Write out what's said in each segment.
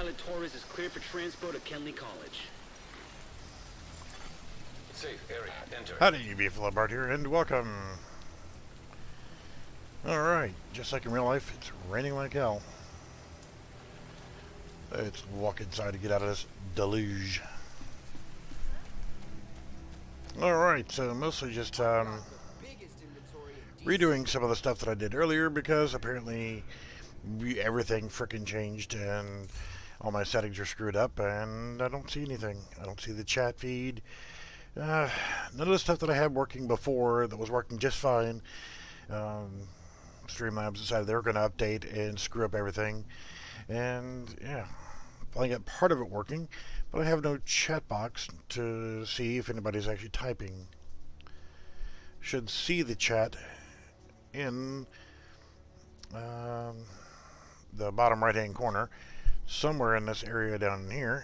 Pilot Torres is cleared for transport at Kenley College. Safe area. Enter. Howdy, Beefalo Bart here, and welcome. Alright, just like in real life, it's raining like hell. Let's walk inside to get out of this deluge. Alright, so mostly just redoing some of the stuff that I did earlier, because apparently everything frickin' changed and all my settings are screwed up and I don't see anything. I don't see the chat feed. None of the stuff that I had working before that was working just fine. Streamlabs decided they were going to update and screw up everything. And yeah, finally got part of it working, but I have no chat box to see if anybody's actually typing. Should see the chat in the bottom right hand corner, somewhere in this area down here.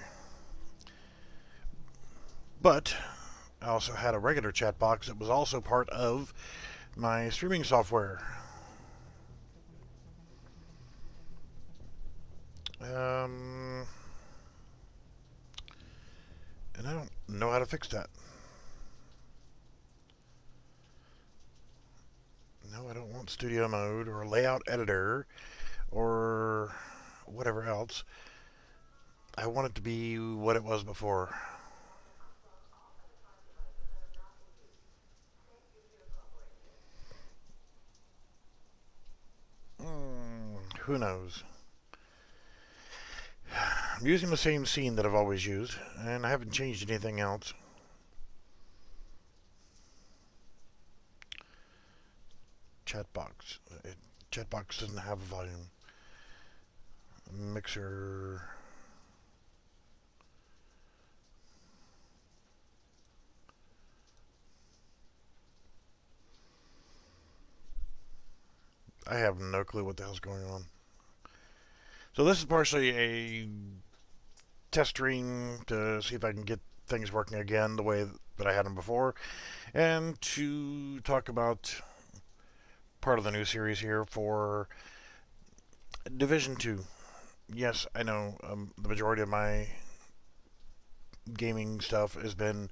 But I also had a regular chat box that was also part of my streaming software. And I don't know how to fix that. No, I don't want studio mode or layout editor or whatever else. I want it to be what it was before. Who knows? I'm using the same scene that I've always used, and I haven't changed anything else. Chatbox. Chatbox doesn't have a volume. Mixer. I have no clue what the hell's going on. So this is partially a test stream to see if I can get things working again the way that I had them before, and to talk about part of the new series here for Division 2. Yes, I know the majority of my gaming stuff has been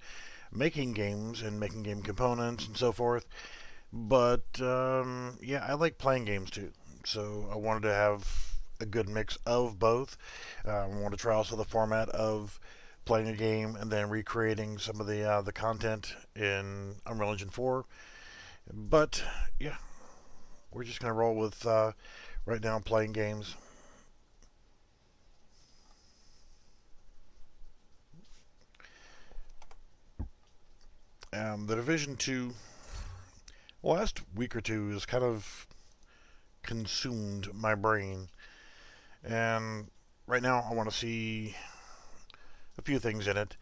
making games and making game components and so forth, but yeah, I like playing games too, so I wanted to have a good mix of both. I want to try also the format of playing a game and then recreating some of the content in Unreal Engine 4. But yeah, we're just gonna roll with right now playing games. The Division 2 last week or two has kind of consumed my brain. And right now I want to see a few things in it.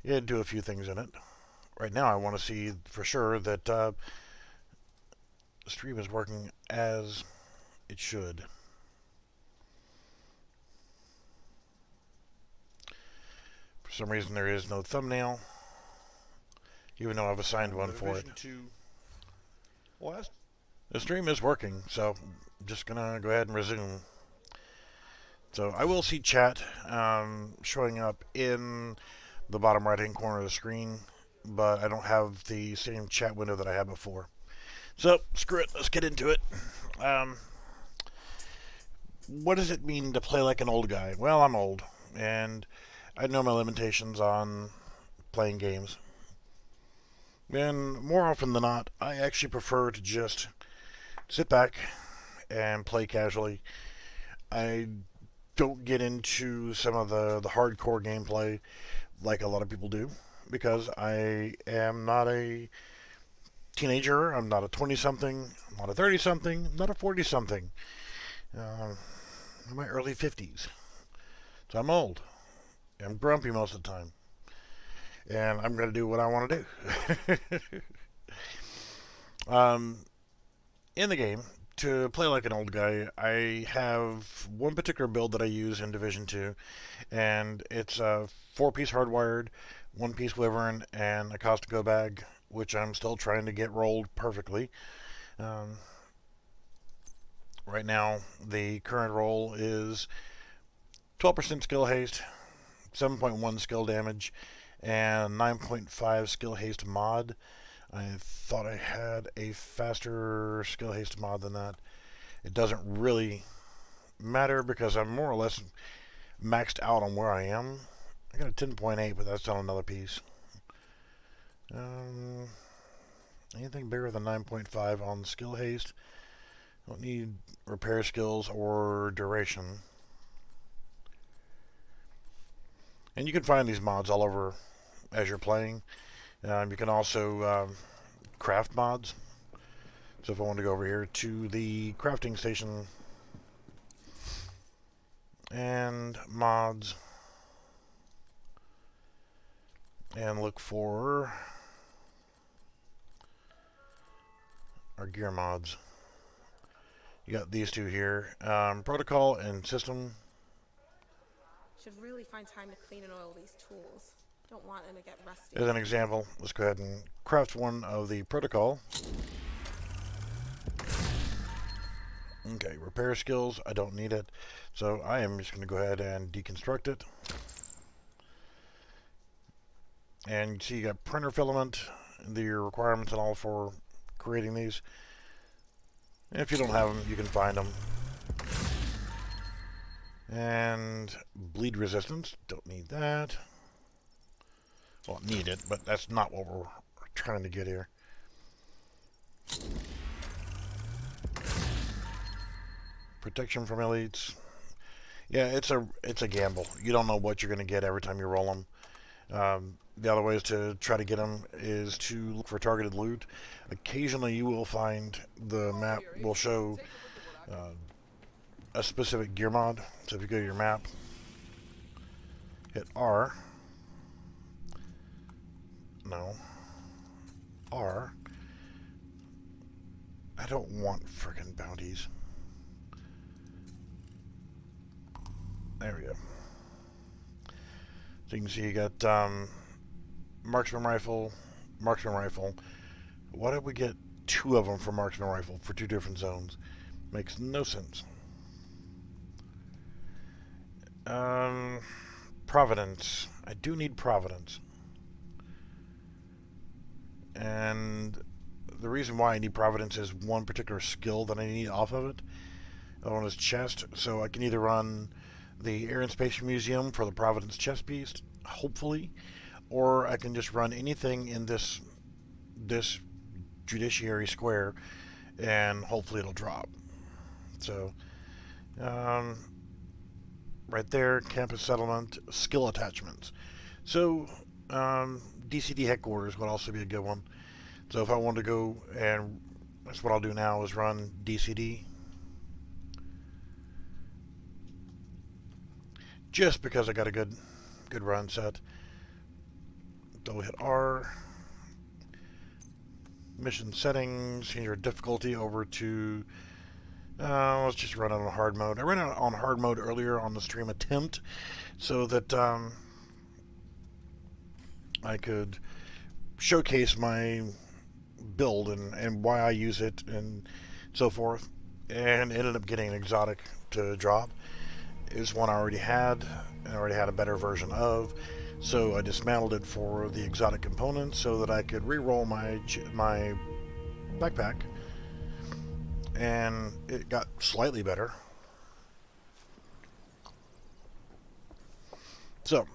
Yeah, do a few things in it. Right now I want to see for sure that the stream is working as it should. For some reason there is no thumbnail, even though I've assigned one for it. The stream is working, so I'm just gonna go ahead and resume. So I will see chat showing up in the bottom right hand corner of the screen, but I don't have the same chat window that I had before. So screw it, let's get into it. What does it mean to play like an old guy? Well, I'm old, and I know my limitations on playing games. And more often than not, I actually prefer to just sit back and play casually. I don't get into some of the hardcore gameplay like a lot of people do, because I am not a teenager, I'm not a 20-something, I'm not a 30-something, I'm not a 40-something. I'm in my early 50s. So I'm old. I'm grumpy most of the time. And I'm going to do what I want to do. In the game, to play like an old guy, I have one particular build that I use in Division 2, and it's a 4-piece hardwired, 1-piece wyvern, and a Costco bag, which I'm still trying to get rolled perfectly. Right now, the current roll is 12% skill haste, 7.1 skill damage, and 9.5 skill haste mod. I thought I had a faster skill haste mod than that. It doesn't really matter because I'm more or less maxed out on where I am. I got a 10.8, but that's on another piece. Anything bigger than 9.5 on skill haste. Don't need repair skills or duration. And you can find these mods all over as you're playing. You can also craft mods. So if I want to go over here to the crafting station and mods and look for our gear mods. You got these two here, protocol and system. Should really find time to clean and oil these tools. Don't want them to get rusty. As an example, let's go ahead and craft one of the protocol. Okay, repair skills, I don't need it. So I am just going to go ahead and deconstruct it. And you see you got printer filament, the requirements and all for creating these. And if you don't have them, you can find them. And bleed resistance, don't need that. Well, need it, but that's not what we're trying to get here. Protection from elites. Yeah, it's a gamble. You don't know what you're going to get every time you roll them. The other ways to try to get them is to look for targeted loot. Occasionally you will find the map will show a specific gear mod. So if you go to your map, hit R. No. R. I don't want friggin' bounties. There we go. So you can see you got marksman rifle, marksman rifle. Why did we get two of them for marksman rifle for two different zones? Makes no sense. Providence. I do need Providence. And the reason why I need Providence is one particular skill that I need off of it. On his chest. So I can either run the Air and Space Museum for the Providence chest piece, hopefully, or I can just run anything in this judiciary square and hopefully it'll drop. So right there, campus settlement, skill attachments. So DCD Headquarters would also be a good one. So if I want to go, and that's what I'll do now, is run DCD. Just because I got a good run set. Double hit R. Mission settings, change your difficulty over to, let's just run it on hard mode. I ran it on hard mode earlier on the stream attempt so that I could showcase my build and why I use it and so forth, and ended up getting an exotic to drop. Is one I already had, and I already had a better version of, so I dismantled it for the exotic components so that I could re-roll my backpack, and it got slightly better. So,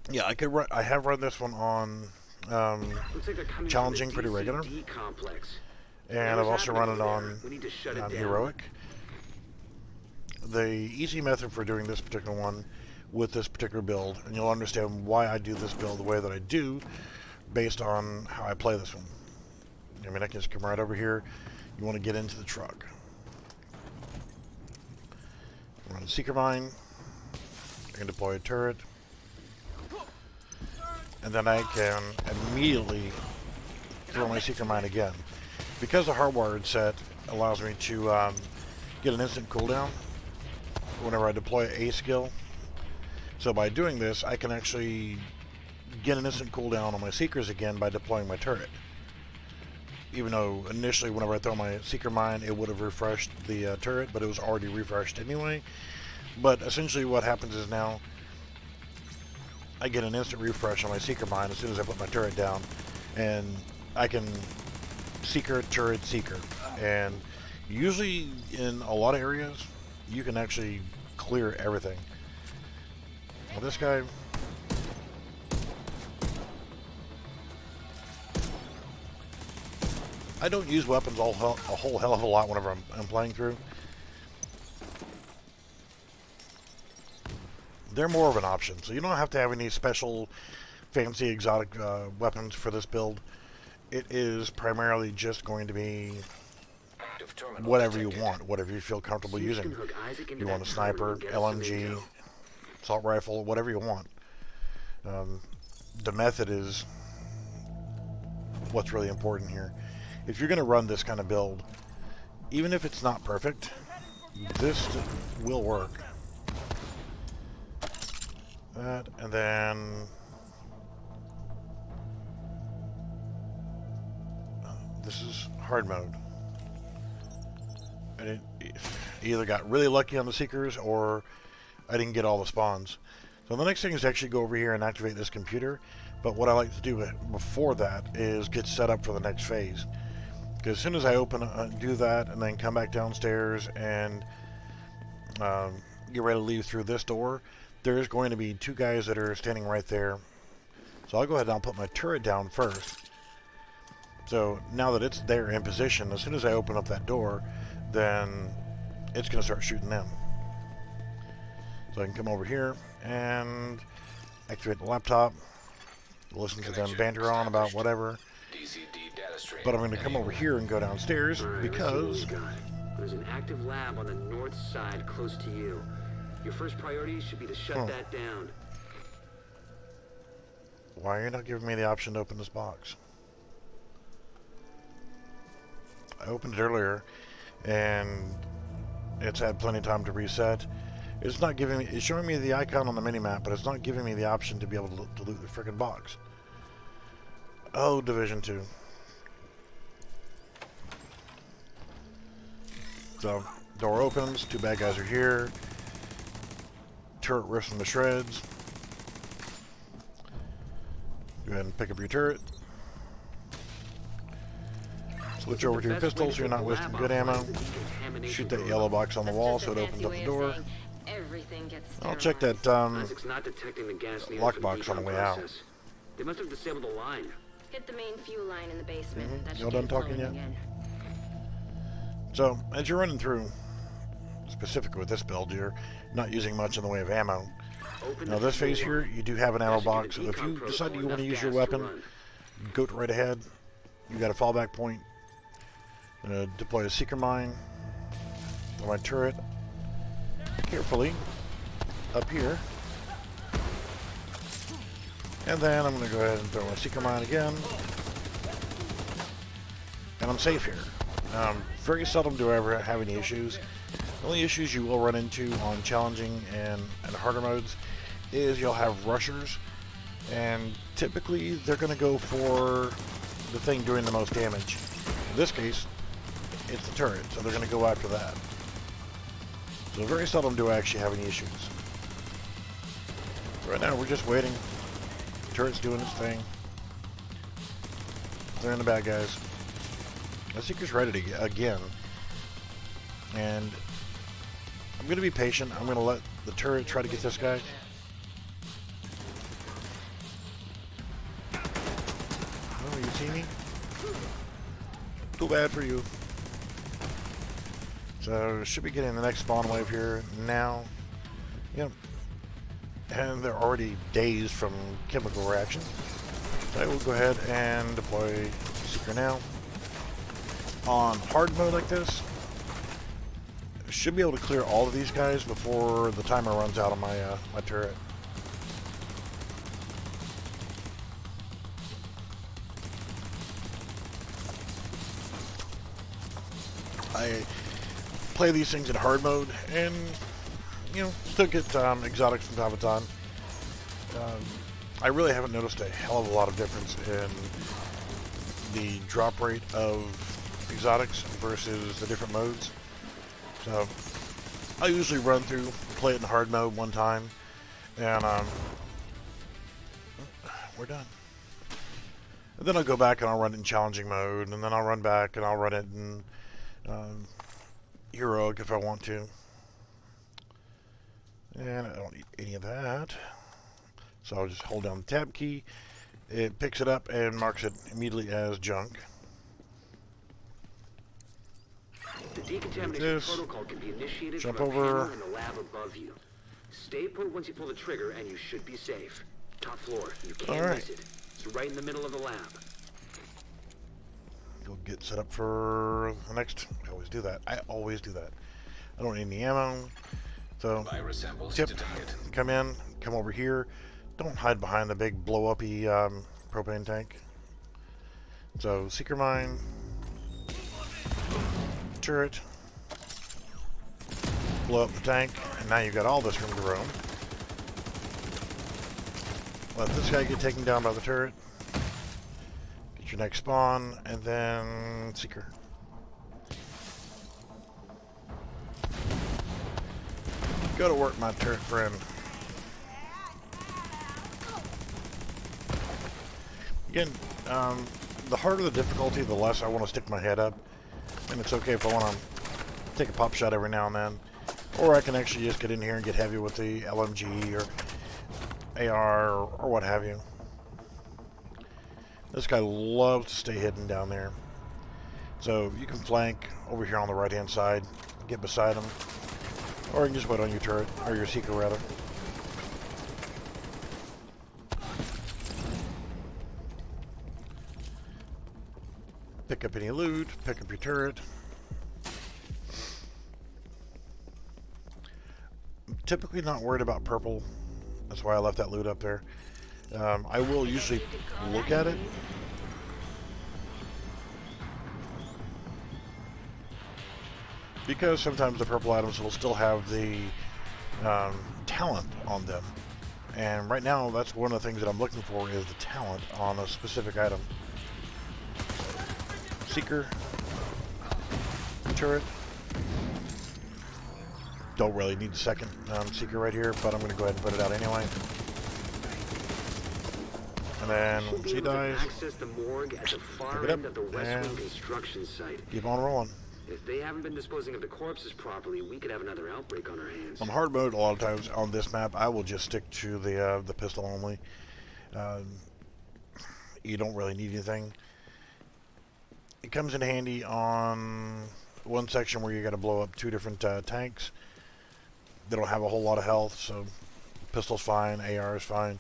yeah, I have run this one on challenging, pretty regular, and I've also run it on heroic. The easy method for doing this particular one with this particular build, and you'll understand why I do this build the way that I do based on how I play this one. I mean, I can just come right over here. You want to get into the truck. Run a seeker mine. I can deploy a turret. And then I can immediately throw my seeker mine again. Because the hardwired set allows me to get an instant cooldown whenever I deploy a skill. So by doing this, I can actually get an instant cooldown on my seekers again by deploying my turret. Even though initially whenever I throw my seeker mine, it would have refreshed the turret, but it was already refreshed anyway. But essentially what happens is now I get an instant refresh on my seeker mine as soon as I put my turret down, and I can seeker, turret, seeker. And usually in a lot of areas you can actually clear everything. Well, this guy, I don't use weapons a whole hell of a lot whenever I'm playing through. They're more of an option, so you don't have to have any special fancy exotic weapons for this build. It is primarily just going to be whatever you want, whatever you feel comfortable using. You want a sniper, LMG, assault rifle, whatever you want. The method is what's really important here. If you're going to run this kind of build, even if it's not perfect, this will work. That, and then this is hard mode. And it either got really lucky on the seekers or I didn't get all the spawns. So the next thing is to actually go over here and activate this computer. But what I like to do before that is get set up for the next phase. Because as soon as I do that and then come back downstairs and get ready to leave through this door, there's going to be two guys that are standing right there. So I'll go ahead and I'll put my turret down first. So now that it's there in position, as soon as I open up that door, then it's going to start shooting them. So I can come over here and activate the laptop, listen to them banter on about whatever. DCD data stream. But I'm going to come over here and go downstairs because there's an active lab on the north side close to you. Your first priority should be to shut that down. Why are you not giving me the option to open this box? I opened it earlier and it's had plenty of time to reset. It's not giving me, it's showing me the icon on the minimap, but it's not giving me the option to be able to loot the frickin' box. Oh, Division 2. So, door opens, two bad guys are here. Turret rips them to shreds. Go ahead and pick up your turret. Switch over to your pistol so you're not wasting good ammo. Shoot that yellow box on the wall so it opens up the door. I'll check that lockbox on the way out. They must have disabled the line. Hit the main fuel line in the basement. That Y'all should done get talking flowing yet? again. So, as you're running through, specifically with this build, you're not using much in the way of ammo. Now this phase here, you do have an ammo box, so if you decide you want to use your weapon, go right ahead. You got a fallback point. I'm going to deploy a seeker mine on my turret. Carefully, up here. And then I'm going to go ahead and throw my seeker mine again. And I'm safe here. Very seldom do I ever have any issues. The only issues you will run into on challenging and harder modes is you'll have rushers, and typically they're going to go for the thing doing the most damage. In this case, it's the turret, so they're going to go after that. So very seldom do I actually have any issues. Right now we're just waiting. Turret's doing its thing. Clearing the bad guys. The Seeker's ready to again. And I'm going to be patient. I'm going to let the turret try to get this guy. Oh, you see me? Too bad for you. So, should be getting the next spawn wave here now. Yep. And they're already dazed from chemical reaction. So I will go ahead and deploy Seeker now. On hard mode like this, should be able to clear all of these guys before the timer runs out on my my turret. I play these things in hard mode, and you know, still get exotics from time to time. I really haven't noticed a hell of a lot of difference in the drop rate of exotics versus the different modes. So I usually run through, play it in hard mode one time, and we're done. And then I'll go back and I'll run it in challenging mode, and then I'll run back and I'll run it in heroic if I want to. And I don't need any of that. So I'll just hold down the tab key. It picks it up and marks it immediately as junk. The decontamination protocol can be initiated Jump from a over. panel in the lab above you. Stay put once you pull the trigger and you should be safe. Top floor. You can't miss it. It's right in the middle of the lab. Go get set up for the next. I always do that. I don't need any ammo. So, Virus samples tip, detected. come in, come over here. Don't hide behind the big blow-uppy propane tank. So, seeker mine, turret, blow up the tank, and now you've got all this room to roam. Let this guy get taken down by the turret. Get your next spawn, and then seeker. Go to work, my turret friend. Again, the harder the difficulty, the less I want to stick my head up. And it's okay if I want to take a pop shot every now and then. Or I can actually just get in here and get heavy with the LMG or AR or what have you. This guy loves to stay hidden down there. So you can flank over here on the right hand side, get beside him. Or you can just wait on your turret, or your seeker rather. Pick up any loot, pick up your turret. I'm typically not worried about purple. That's why I left that loot up there. I will usually look at it. Because sometimes the purple items will still have the talent on them. And right now, that's one of the things that I'm looking for is the talent on a specific item. Seeker. Turret. Don't really need the second seeker right here, but I'm going to go ahead and put it out anyway. And then once he dies, Access the morgue at the far pick it up end of the West Wing and construction site. keep on rolling. If they haven't been disposing of the corpses properly, we could have another outbreak on our hands. On hard mode, a lot of times on this map, I will just stick to the pistol only. You don't really need anything. It comes in handy on one section where you got to blow up two different tanks. They don't have a whole lot of health, so pistol's fine, AR is fine.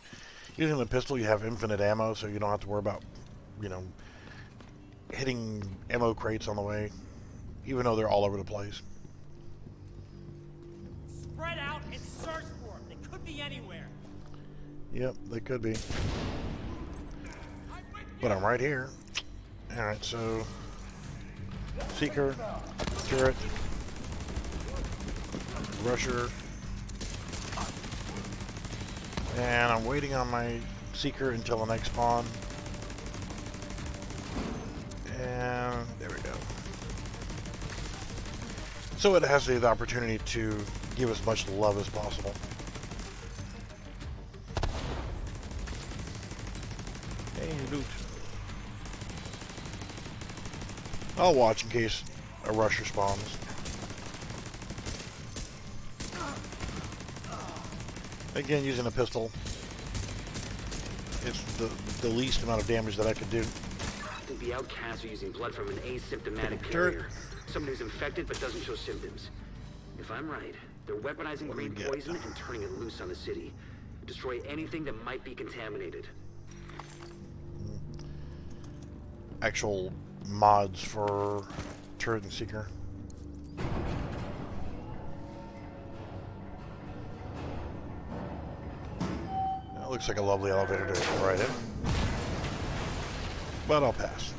Using the pistol, you have infinite ammo, so you don't have to worry about, you know, hitting ammo crates on the way, even though they're all over the place. Spread out and search for them. They could be anywhere. Yep, they could be. But I'm right here. Alright, so seeker, turret, rusher, and I'm waiting on my seeker until the next spawn. And there we go. So it has the opportunity to give as much love as possible. Hey, loot. I'll watch in case a rusher spawns. Again, using a pistol, it's the least amount of damage that I could do. I think the outcasts are using blood from an asymptomatic Turret. carrier. Someone who's infected but doesn't show symptoms. If I'm right, they're weaponizing What do we green get? poison and turning it loose on the city. Destroy anything that might be contaminated. Actual mods for turret and seeker. That looks like a lovely elevator to go right in. But I'll pass.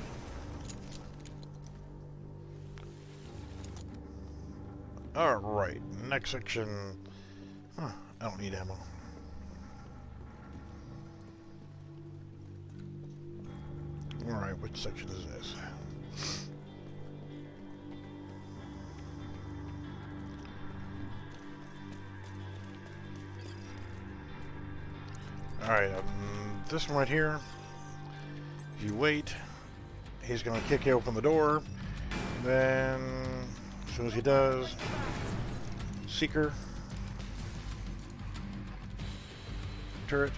Alright, next section. Huh, I don't need ammo. Alright, which section is this? Alright, this one right here, if you wait, he's going to kick you open the door. Then, as soon as he does, Seeker, turret,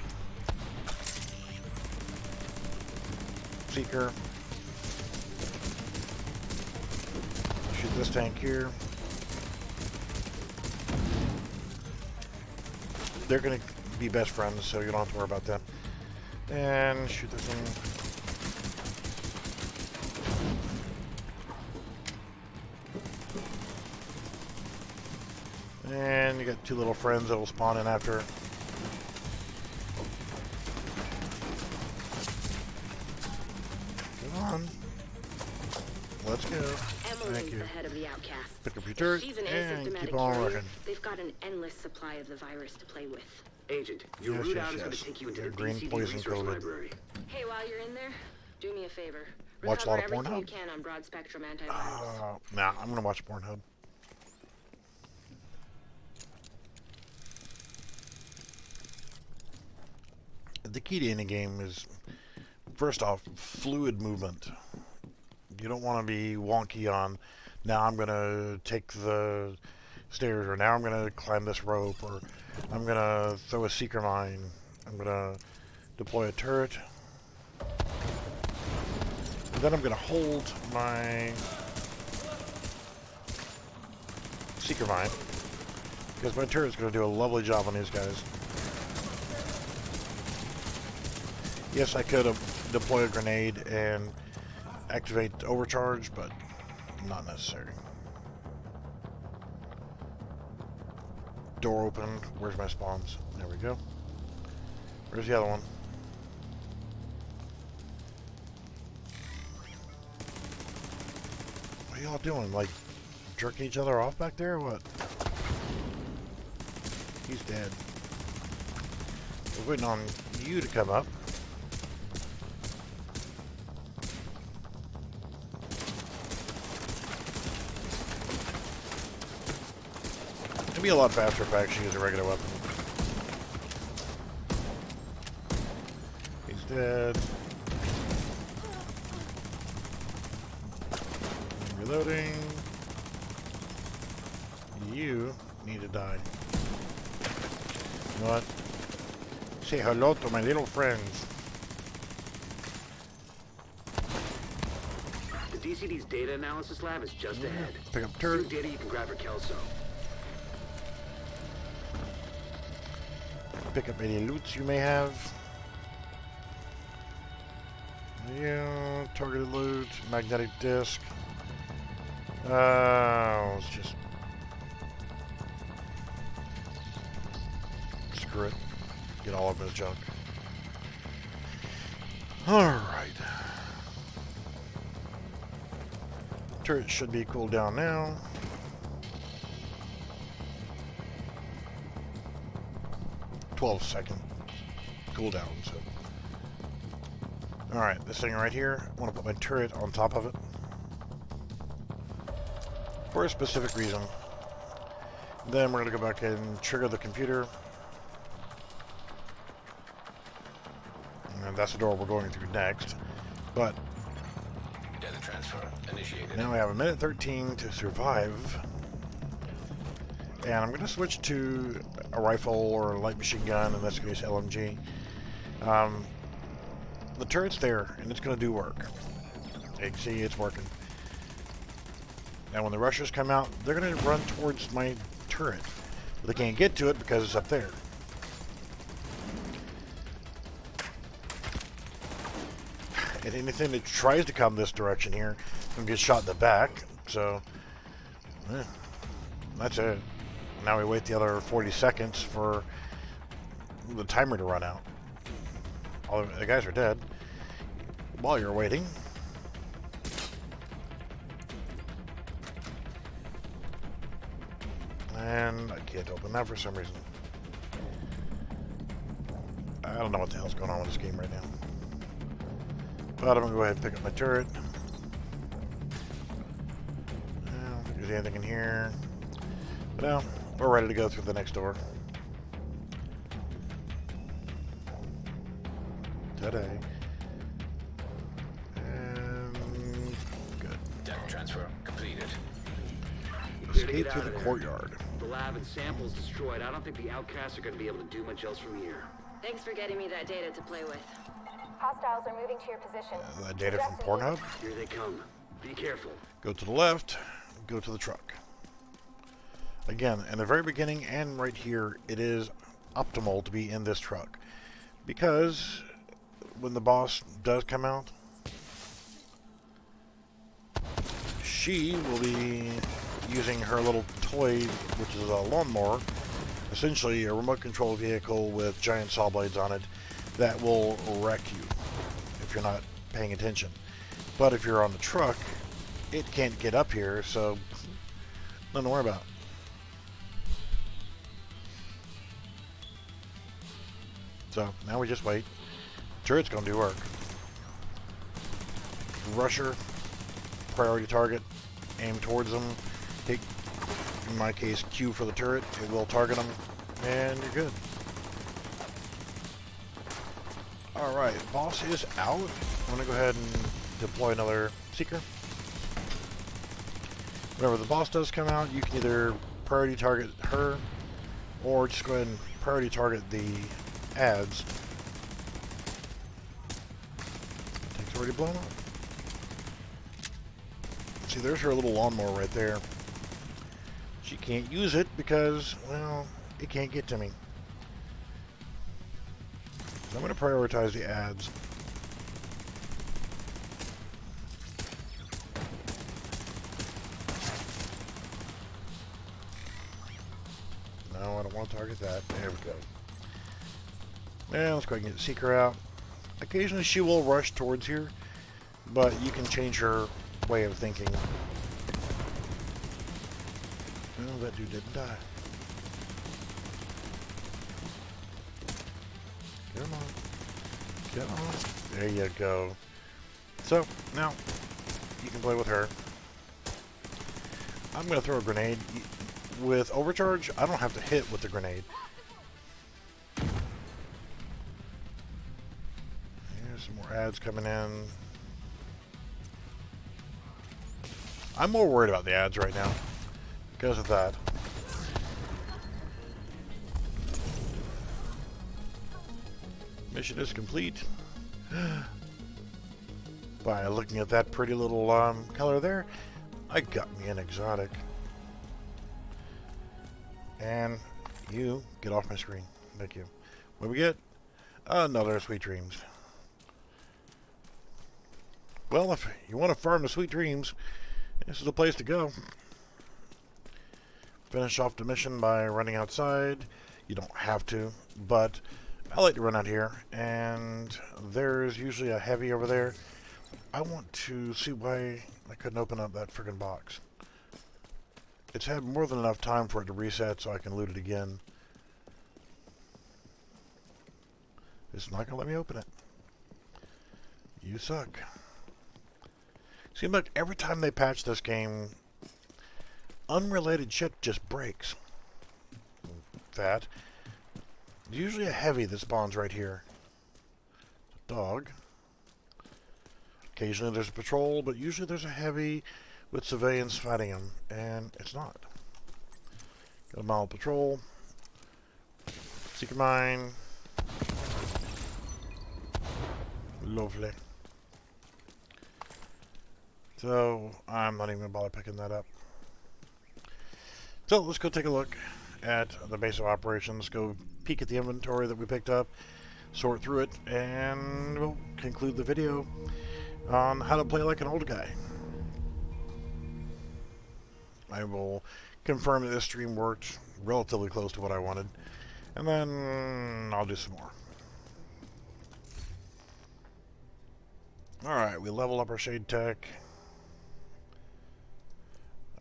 Seeker, shoot this tank here. They're going to be best friends, so you don't have to worry about them. And shoot this thing. And you got two little friends that will spawn in after. Come on. Let's go. Thank you. The head of the outcasts. Pick up your turret She's an and asymptomatic keep on carrier. working. They've got an endless supply of the virus to play with. Agent, your Yes, route yes, out is going yes. to take you into Your the green DCD poison research COVID. library. Hey, while you're in there, do me a favor. Watch a lot Recover of everything you Pornhub? can on broad spectrum antivirals. Nah, I'm gonna watch Pornhub. The key to any game is, first off, fluid movement. You don't want to be wonky on, now I'm gonna take the stairs, or now I'm gonna climb this rope, or I'm gonna throw a seeker mine, I'm gonna deploy a turret. And then I'm going to hold my seeker mine, because my turret's going to do a lovely job on these guys. Yes, I could have deployed a grenade and activate overcharge, but not necessary. Door open. Where's my spawns? There we go. Where's the other one? What are y'all doing? Like, jerking each other off back there or what? He's dead. We're waiting on you to come up. It'd be a lot faster if I actually use a regular weapon. He's dead. Reloading. You need to die. You know what? Say hello to my little friends. The DCD's data analysis lab is just ahead. Pick up New turret. data you can grab for Kelso. Pick up any loots you may have. Yeah, targeted loot, magnetic disc. Let's just screw it. Get all of his junk. Alright. Turret should be cooled down now. -12-second cooldown, so. Alright, this thing right here, I want to put my turret on top of it. For a specific reason. Then we're going to go back and trigger the computer. And that's the door we're going through next. But Data transfer initiated. now we have 1:13 to survive. And I'm going to switch to a rifle or a light machine gun, in this case LMG. The turret's there, and it's going to do work. You can see it's working. Now when the rushers come out, they're going to run towards my turret. But they can't get to it because it's up there. And anything that tries to come this direction here can get shot in the back. So, that's it. Now we wait the other 40 seconds for the timer to run out. All the guys are dead. While you're waiting, and I can't open that for some reason. I don't know what the hell's going on with this game right now. But I'm gonna go ahead and pick up my turret. I don't think there's anything in here. But now we're ready to go through the next door. today. And good. Data transfer completed. Clear to Escape get through out the of there. courtyard. The lab and samples destroyed. I don't think the outcasts are going to be able to do much else from here. Thanks for getting me that data to play with. Hostiles are moving to your position. That data from Pornhub. Here they come. Be careful. Go to the left. Go to the truck. Again, in the very beginning and right here, it is optimal to be in this truck. Because when the boss does come out, she will be using her little toy, which is a lawnmower, essentially a remote control vehicle with giant saw blades on it that will wreck you if you're not paying attention. But if you're on the truck, it can't get up here, so nothing to worry about. So now we just wait. Turret's gonna do work. Rusher, priority target, aim towards them. Hit, in my case, Q for the turret. It will target them, and you're good. Alright, boss is out. I'm gonna go ahead and deploy another seeker. Whenever the boss does come out, you can either priority target her, or just go ahead and priority target the ads. Tank's already blown up. See, there's her little lawnmower right there. She can't use it because, well, it can't get to me. So I'm going to prioritize the ads. No, I don't want to target that. There we go. Now let's go ahead and get the seeker out. Occasionally she will rush towards here, but you can change her way of thinking. Well, that dude didn't die. Come on. Come on. There you go. So, now, you can play with her. I'm going to throw a grenade. With overcharge, I don't have to hit with the grenade. Here's some more ads coming in. I'm more worried about the ads right now because of that. Mission is complete. By looking at that pretty little color there, I got me an exotic. And you get off my screen. Thank you. What do we get? Another Sweet Dreams. Well, if you want to farm the Sweet Dreams, this is the place to go. Finish off the mission by running outside. You don't have to, but I like to run out here. And there's usually a heavy over there. I want to see why I couldn't open up that friggin' box. It's had more than enough time for it to reset so I can loot it again. It's not going to let me open it. You suck. Seems like every time they patch this game, unrelated shit just breaks. That. Usually a heavy that spawns right here. Dog. Occasionally there's a patrol, but usually there's a heavy with civilians fighting him, and it's not. Got a mile patrol. Seeker mine. Lovely. So, I'm not even going to bother picking that up. So, let's go take a look at the base of operations. Go peek at the inventory that we picked up, sort through it, and we'll conclude the video on how to play like an old guy. I will confirm that this stream worked relatively close to what I wanted, and then I'll do some more. Alright, we level up our Shade Tech.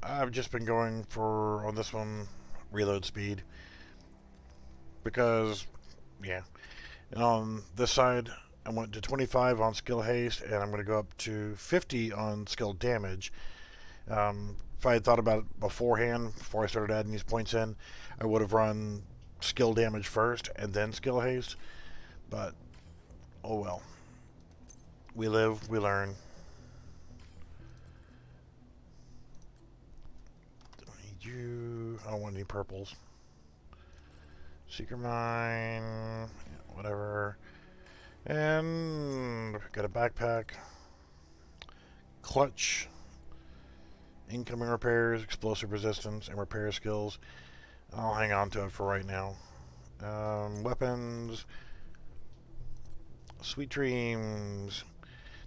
I've just been going for, on this one, reload speed. Because, yeah. And on this side, I went to 25 on skill haste, and I'm going to go up to 50 on skill damage. If I had thought about it beforehand, before I started adding these points in, I would have run skill damage first and then skill haste. But, oh well. We live, we learn. Don't need you. I don't want any purples. Secret mine. Yeah, whatever. And got a backpack. Clutch. Incoming repairs, explosive resistance, and repair skills. I'll hang on to it for right now. Weapons. Sweet Dreams.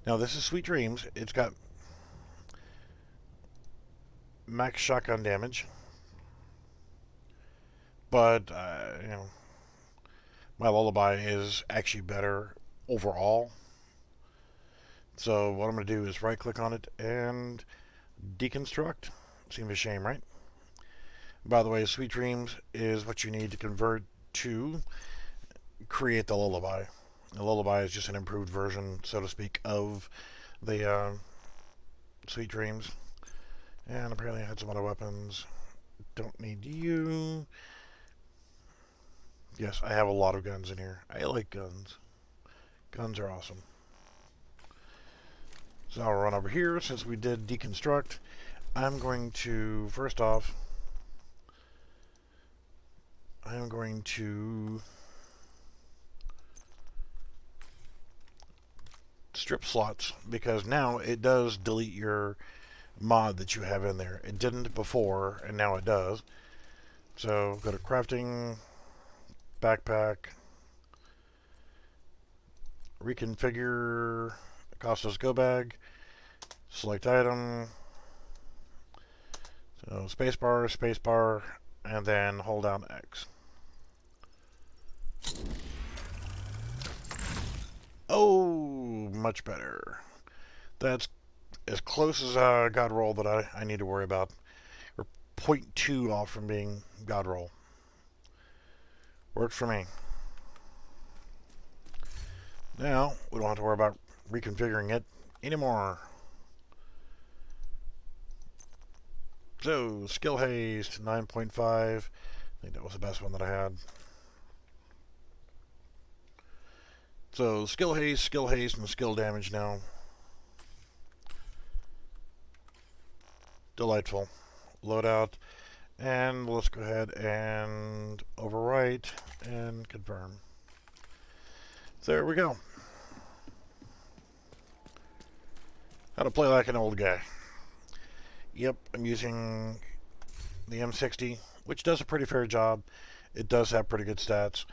Now this is Sweet Dreams. It's got max shotgun damage. But, you know, my Lullaby is actually better overall. So what I'm going to do is right click on it and deconstruct. Seems a shame, right? By the way, Sweet Dreams is what you need to convert to create the Lullaby. The Lullaby is just an improved version, so to speak, of the Sweet Dreams. And apparently I had some other weapons. Don't need you. Yes, I have a lot of guns in here. I like guns. Guns are awesome. So I'll run over here. Since we did deconstruct, I'm going to, first off, I'm going to strip slots, because now it does delete your mod that you have in there. It didn't before, and now it does. So go to crafting, backpack, reconfigure Costas go bag, select item, so spacebar, and then hold down X. Oh, much better. That's as close as a God roll that I need to worry about. We're 0.2 off from being God roll. Works for me. Now, we don't have to worry about reconfiguring it anymore. So, skill haste, 9.5. I think that was the best one that I had. So, skill haste, and skill damage now. Delightful. Loadout. And let's go ahead and overwrite and confirm. So there we go. How to play like an old guy. Yep, I'm using the M60, which does a pretty fair job. It does have pretty good stats.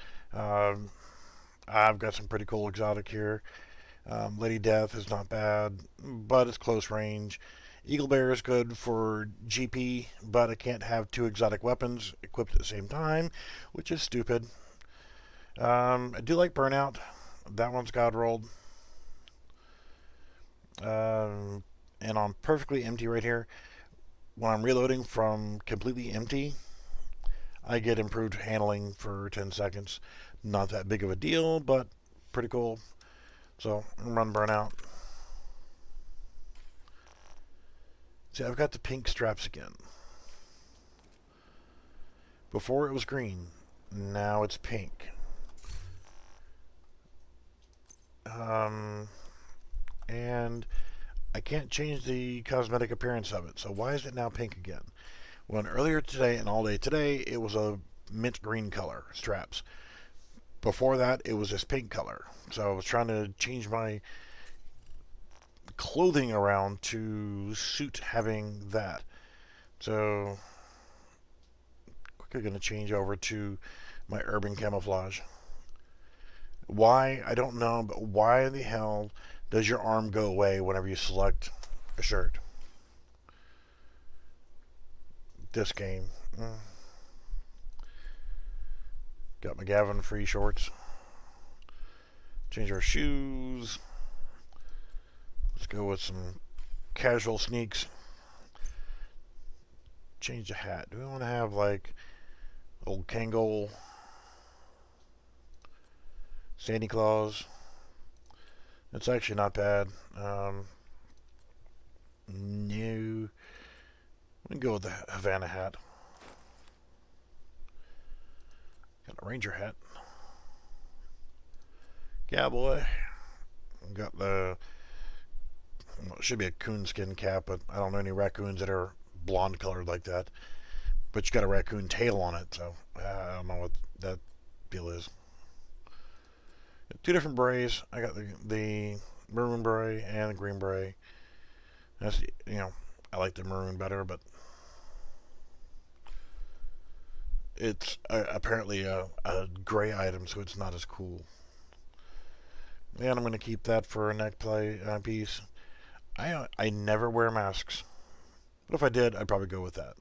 I've got some pretty cool exotic here. Lady Death is not bad, but it's close range. Eagle Bear is good for GP, but I can't have two exotic weapons equipped at the same time, which is stupid. I do like Burnout. That one's God rolled. And on perfectly empty right here, when I'm reloading from completely empty, I get improved handling for 10 seconds. Not that big of a deal, but pretty cool. So, run Burnout. See, I've got the pink straps again. Before it was green. Now it's pink. And I can't change the cosmetic appearance of it. So why is it now pink again? When earlier today and all day today, it was a mint green color straps. Before that, it was this pink color. So I was trying to change my clothing around to suit having that. So quickly going to change over to my urban camouflage. Why? I don't know, but why in the hell does your arm go away whenever you select a shirt? This game. Got my Gavin free shorts. Change our shoes. Let's go with some casual sneaks. Change the hat. Do we want to have like old Kangol, Santa Claus? It's actually not bad. No. We can go with the Havana hat. Got a Ranger hat. Cowboy. Got the it should be a coonskin cap, but I don't know any raccoons that are blonde colored like that. But you got a raccoon tail on it, so I don't know what that deal is. Two different berets. I got the maroon beret and the green beret. That's, I like the maroon better, but it's apparently a gray item, so it's not as cool. And I'm going to keep that for a neck piece. I never wear masks, but if I did, I'd probably go with that.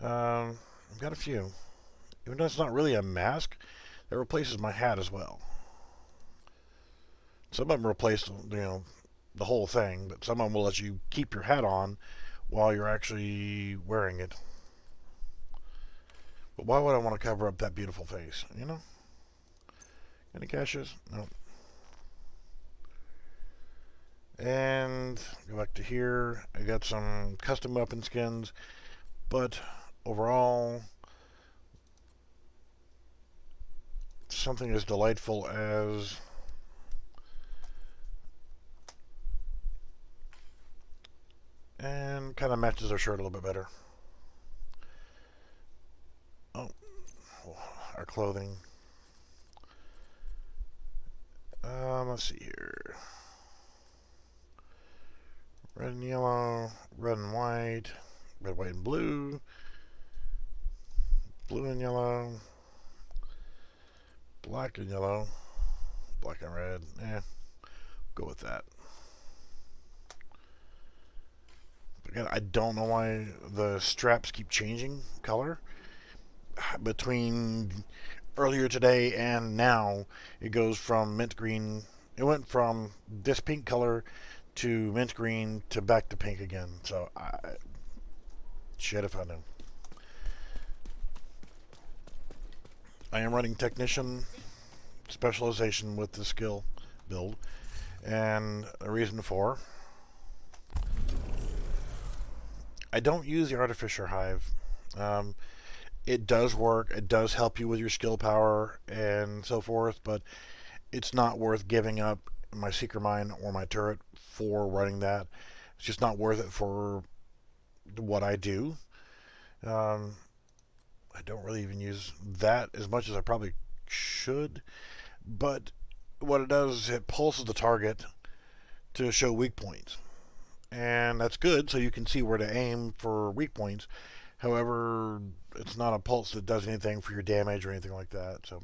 I've got a few. Even though it's not really a mask, it replaces my hat as well. Some of them replace, the whole thing, but some of them will let you keep your hat on while you're actually wearing it. But why would I want to cover up that beautiful face, Any caches? No. And go back to here. I got some custom weapon skins, but overall, something as delightful as and kind of matches their shirt a little bit better. Oh, our clothing. Let's see here. Red and yellow, red and white, red, white, and blue, blue and yellow, black and yellow, black and red. Go with that. Again, I don't know why the straps keep changing color. Between earlier today and now, it goes from mint green. It went from this pink color to mint green to back to pink again. So, shit if I knew. I am running technician specialization with the skill build, and the reason for, I don't use the artificer hive. It does work. It does help you with your skill power and so forth, but it's not worth giving up my seeker mine or my turret for running that. It's just not worth it for what I do. I don't really even use that as much as I probably should, but what it does is it pulses the target to show weak points, and that's good, so you can see where to aim for weak points. However, it's not a pulse that does anything for your damage or anything like that. So,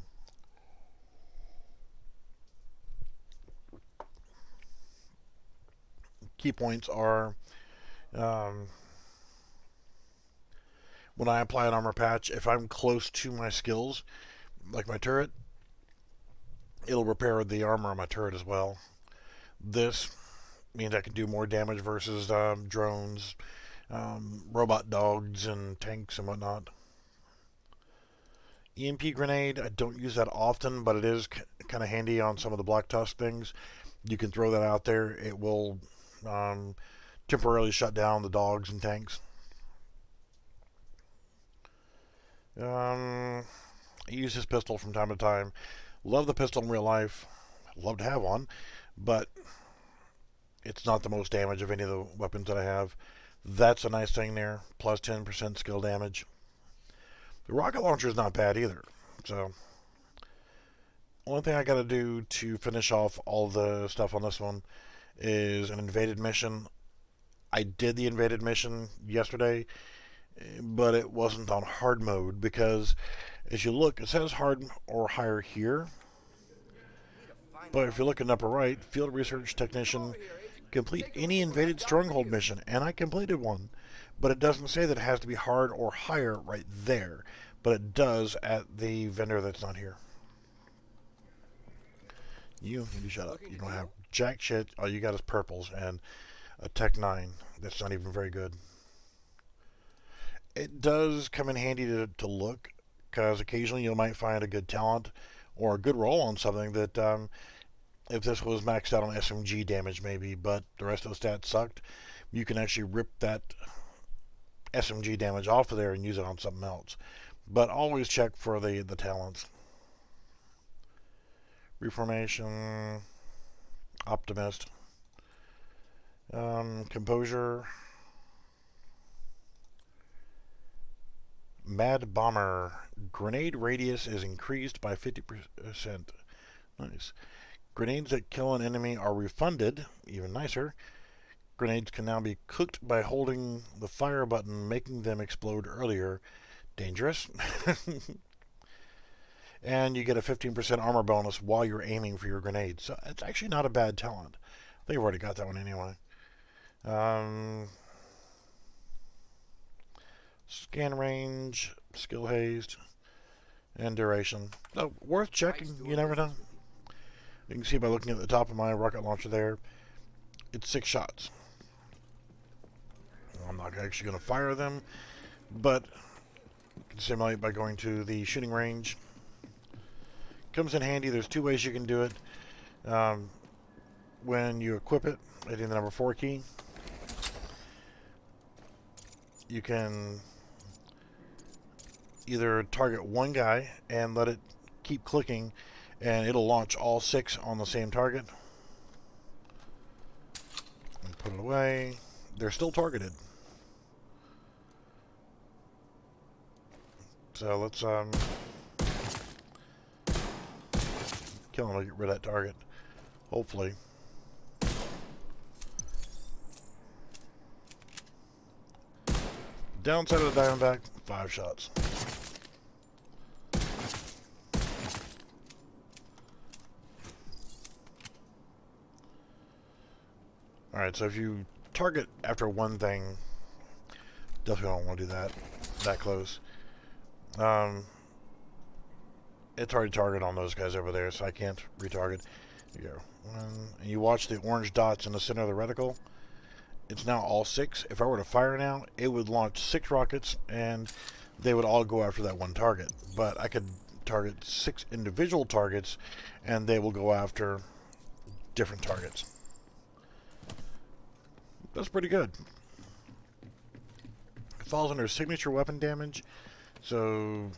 key points are when I apply an armor patch, if I'm close to my skills, like my turret, it'll repair the armor on my turret as well. This means I can do more damage versus drones, robot dogs, and tanks and whatnot. EMP grenade, I don't use that often, but it is kind of handy on some of the Black Tusk things. You can throw that out there. It will temporarily shut down the dogs and tanks. I use this pistol from time to time. Love the pistol in real life. Love to have one, but it's not the most damage of any of the weapons that I have. That's a nice thing there. Plus 10% skill damage. The rocket launcher is not bad either. So, only thing I got to do to finish off all the stuff on this one is an invaded mission. I did the invaded mission yesterday, but it wasn't on hard mode because as you look, it says hard or higher here. But if you look in upper right, field research technician, complete any invaded stronghold mission, and I completed one. But it doesn't say that it has to be hard or higher right there, but it does at the vendor that's not here. You need to shut up. You don't have jack shit. All you got is purples and a Tech 9 that's not even very good. It does come in handy to look, because occasionally you might find a good talent or a good roll on something that if this was maxed out on SMG damage maybe, but the rest of the stats sucked, you can actually rip that SMG damage off of there and use it on something else. But always check for the talents. Reformation, Optimist. Composure. Mad Bomber. Grenade radius is increased by 50%. Nice. Grenades that kill an enemy are refunded. Even nicer. Grenades can now be cooked by holding the fire button, making them explode earlier. Dangerous. And you get a 15% armor bonus while you're aiming for your grenades. So it's actually not a bad talent. I think I've already got that one anyway. Scan range, skill haste, and duration. So worth checking. You never know. You can see by looking at the top of my rocket launcher there, it's 6 shots. I'm not actually going to fire them, but you can simulate by going to the shooting range. Comes in handy. There's 2 ways you can do it. When you equip it, hitting the number 4 key, you can either target one guy and let it keep clicking, and it'll launch all 6 on the same target. And put it away. They're still targeted. So let's kill him to get rid of that target. Hopefully. Downside of the Diamondback, 5 shots. Alright, so if you target after one thing, definitely don't want to do that close. It's already targeted on those guys over there, so I can't retarget. There you go. And you watch the orange dots in the center of the reticle. It's now all 6. If I were to fire now, it would launch 6 rockets, and they would all go after that one target. But I could target 6 individual targets, and they will go after different targets. That's pretty good. It falls under signature weapon damage, so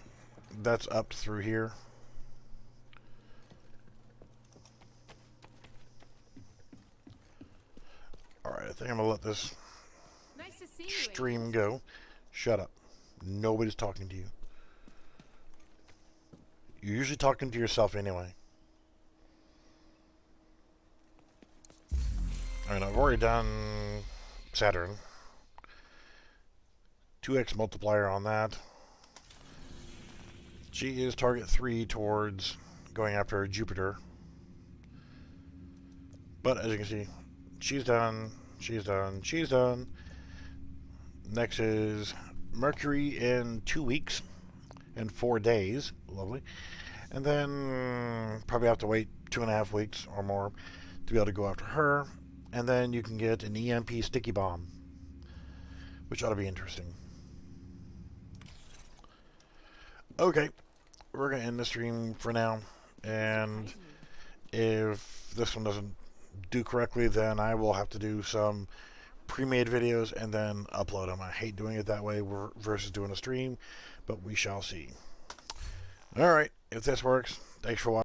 that's up through here. Alright, I think I'm going to let this Nice to see you. stream go. Shut up. Nobody's talking to you. You're usually talking to yourself anyway. Alright, I've already done Saturn. 2x multiplier on that. She is target 3 towards going after Jupiter. But as you can see, she's done, she's done, she's done. Next is Mercury in 2 weeks and 4 days. Lovely. And then probably have to wait 2.5 weeks or more to be able to go after her. And then you can get an EMP sticky bomb, which ought to be interesting. Okay, we're going to end the stream for now. And if this one doesn't do correctly, then I will have to do some pre-made videos and then upload them. I hate doing it that way versus doing a stream, but we shall see. Alright, if this works, thanks for watching.